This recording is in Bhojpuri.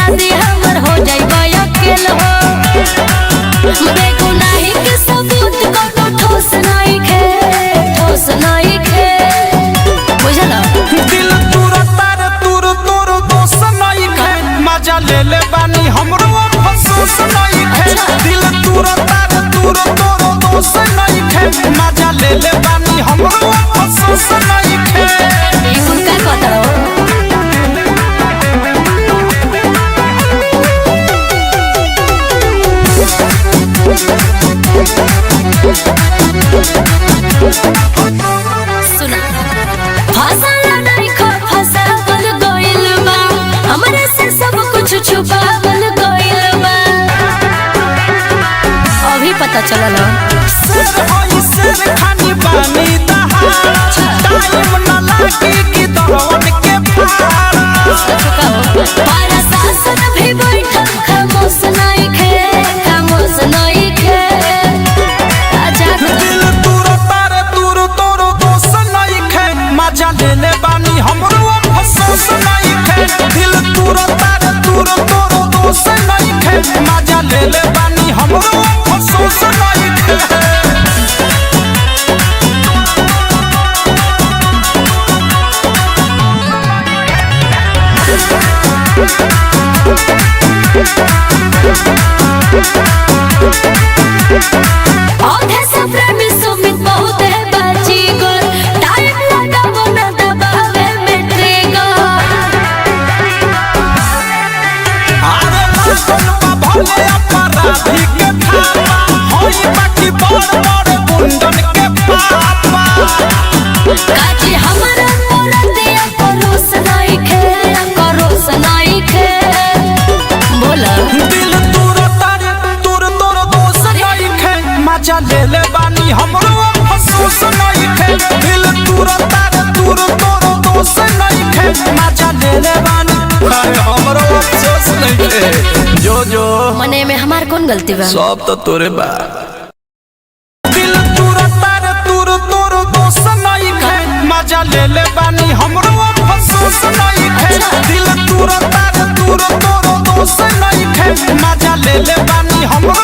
शादी हमर हो जाइबा अकेल हो बेगुनाही के सबूत कोनो ठोस नहीं खे बुझला दिल तोर तार तोर दोष नहीं खे मजा ले ले बानी हमरो अफसोस नहीं खे दिल तोर तार तोर दोष नहीं खे मजा ले ले बानी हमरो अफसोस नहीं खे ई कुल का कहता हो सुना फसाला नहीं खो फसावल गइल बा हमरे से सब कुछ छुपावल गइल बा अभी पता चलल शेर खानी बानी टाइम न लागी कि दरवन के पार शासन भी बैठल खामोश नहीं खे दिल तोर तार तोर दोष नहीं खे मजा ले ले बानी हमरो अफसोस नहीं खे दिल तोर तार तोर दोष नहीं खे मजा ले ले बानी हमरो अफसोस नहीं खे औधे से प्रेमी सुमित बहुत है बाजीगर टाइम लगावो ना दबावे में ट्रिगर अरे मनवा भले अपराधी के थापा होई बाकी बड़ गुंडन के पापा काजी हमरा मोरतिया करोस नहीं खे बोला दिल तोर तार तोर दोष नहीं खे मजा ले ले बानी हमरो अफसोस नहीं खे दिल तोर तार तोर दोष नहीं खे मजा ले ले बानी हमरो अफसोस नहीं खे जो मने में हमार कौन गलती बा सब तो तोरे बा दिल तोर तार तोर दोष नहीं खे मजा ले ले बानी हमरो अफसोस नहीं खे दिल तोर तार तोर दोष नहीं खे मजा ले ले बानी हमरो